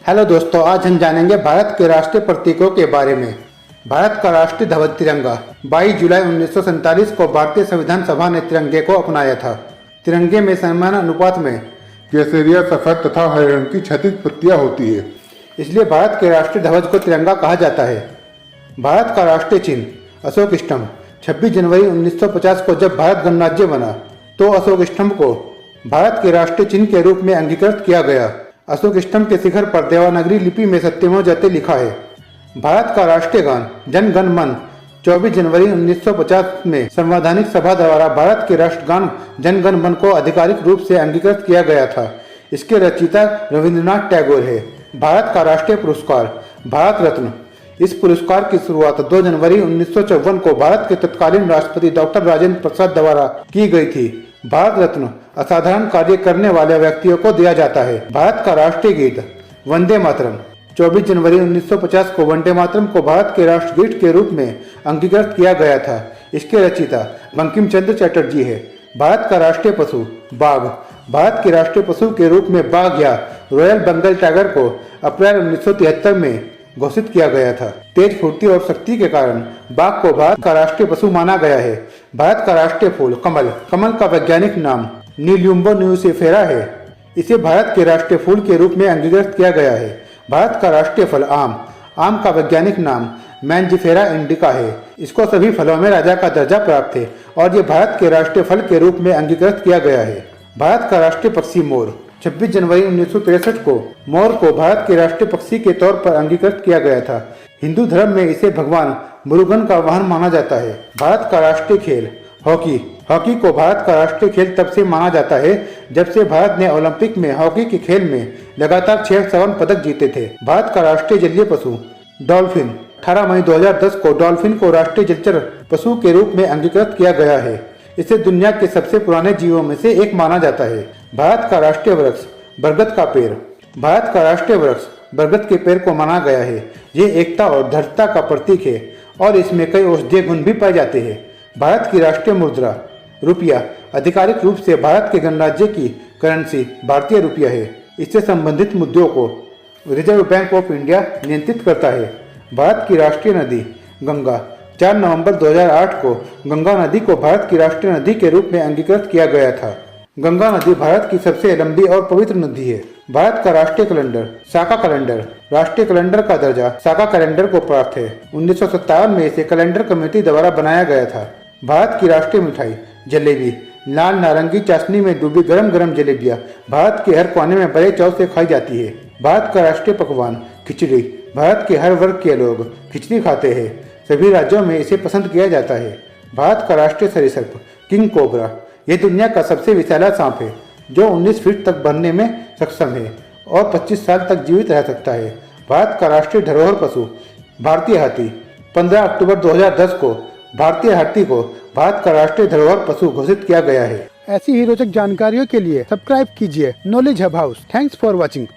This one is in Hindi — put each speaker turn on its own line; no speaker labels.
हेलो दोस्तों, आज हम जानेंगे भारत के राष्ट्रीय प्रतीकों के बारे में। भारत का राष्ट्रीय ध्वज तिरंगा 22 जुलाई 1947 को भारतीय संविधान सभा ने तिरंगे को अपनाया था। तिरंगे में समान अनुपात में
केसरिया, सफेद तथा हरे रंग की क्षैतिज पट्टियां होती है।
इसलिए भारत के राष्ट्रीय ध्वज को तिरंगा कहा जाता है। भारत का राष्ट्रीय चिन्ह अशोक स्तंभ 26 जनवरी 1950 को जब भारत गणराज्य बना तो अशोक स्तंभ को भारत के राष्ट्रीय चिन्ह के रूप में अंगीकृत किया गया। अशोक स्तंभ के शिखर पर देवनागरी लिपि में सत्यमेव जयते लिखा है। भारत का राष्ट्रीय गान जन गण मन 24 जनवरी 1950 में संवैधानिक सभा द्वारा भारत के राष्ट्रगान जन गण मन को आधिकारिक रूप से अंगीकृत किया गया था। इसके रचयिता रविंद्रनाथ टैगोर है। भारत का राष्ट्रीय पुरस्कार भारत रत्न। इस पुरस्कार की शुरुआत 2 जनवरी 1954 को भारत के तत्कालीन राष्ट्रपति डॉक्टर राजेंद्र प्रसाद द्वारा की गई थी। भारत रत्न असाधारण कार्य करने वाले व्यक्तियों को दिया जाता है। भारत का राष्ट्रीय गीत वंदे मातरम 24 जनवरी 1950 को वंदे मातरम को भारत के राष्ट्रगीत के रूप में अंगीकृत किया गया था। इसके रचयिता बंकिम चंद्र चटर्जी है। भारत का राष्ट्रीय पशु बाघ। भारत के राष्ट्रीय पशु के रूप में बाघ या रॉयल बंगाल टाइगर को अप्रैल 1973 में घोषित किया गया था। तेज फुर्ती और शक्ति के कारण बाघ को भारत का राष्ट्रीय पशु माना गया है। भारत का राष्ट्रीय फूल कमल। कमल का वैज्ञानिक नाम नीलियुम्बो न्यूसिफेरा है। इसे भारत के राष्ट्रीय फूल के रूप में अंगीकृत किया गया है। भारत का राष्ट्रीय फल आम। आम का वैज्ञानिक नाम मैंजिफेरा इंडिका है। इसको सभी फलों में राजा का दर्जा प्राप्त है और ये भारत के राष्ट्रीय फल के रूप में अंगीकृत किया गया है। भारत का राष्ट्रीय पक्षी मोर। 26 जनवरी 1963 को मोर को भारत के राष्ट्रीय पक्षी के तौर पर अंगीकृत किया गया था। हिंदू धर्म में इसे भगवान मुरुगन का वाहन माना जाता है। भारत का राष्ट्रीय खेल हॉकी। हॉकी को भारत का राष्ट्रीय खेल तब से माना जाता है जब से भारत ने ओलंपिक में हॉकी के खेल में लगातार 6 स्वर्ण पदक जीते थे। भारत का राष्ट्रीय जलीय पशु डॉल्फिन। 18 मई 2010 को डॉल्फिन को राष्ट्रीय जलचर पशु के रूप में अंगीकृत किया गया है। इसे दुनिया के सबसे पुराने जीवों में से एक माना जाता है। भारत का राष्ट्रीय वृक्ष बरगद का पेड़। भारत का राष्ट्रीय वृक्ष बरगद के पेड़ को माना गया है। ये एकता और धृढ़ता का प्रतीक है और इसमें कई औषधीय गुण भी पाए जाते हैं। भारत की राष्ट्रीय मुद्रा रुपया। आधिकारिक रूप से भारत के गणराज्य की करेंसी भारतीय रुपया है। इससे संबंधित मुद्दों को रिजर्व बैंक ऑफ इंडिया नियंत्रित करता है। भारत की राष्ट्रीय नदी गंगा। 4 नवंबर 2008 को गंगा नदी को भारत की राष्ट्रीय नदी के रूप में अंगीकृत किया गया था। गंगा नदी भारत की सबसे लंबी और पवित्र नदी है। भारत का राष्ट्रीय कैलेंडर साका कैलेंडर। राष्ट्रीय कैलेंडर का दर्जा साका कैलेंडर को प्राप्त है। 1957 में इसे कैलेंडर कमेटी द्वारा बनाया गया था। भारत की राष्ट्रीय मिठाई जलेबी। लाल नारंगी चाशनी में डूबी गरम गरम जलेबियाँ भारत के हर कोने में बड़े चाव से खाई जाती है। भारत का राष्ट्रीय पकवान खिचड़ी। भारत के हर वर्ग के लोग खिचड़ी खाते हैं। सभी राज्यों में इसे पसंद किया जाता है। भारत का राष्ट्रीय सरीसृप किंग कोबरा। यह दुनिया का सबसे विषैला सांप है जो 19 फीट तक बढ़ने में सक्षम है और 25 साल तक जीवित रह सकता है। भारत का राष्ट्रीय धरोहर पशु भारतीय हाथी। 15 अक्टूबर 2010 को भारतीय हाथी को भारत का राष्ट्रीय धरोहर पशु घोषित किया गया है। ऐसी ही रोचक जानकारियों के लिए सब्सक्राइब कीजिए knowledge hub house. Thanks for watching.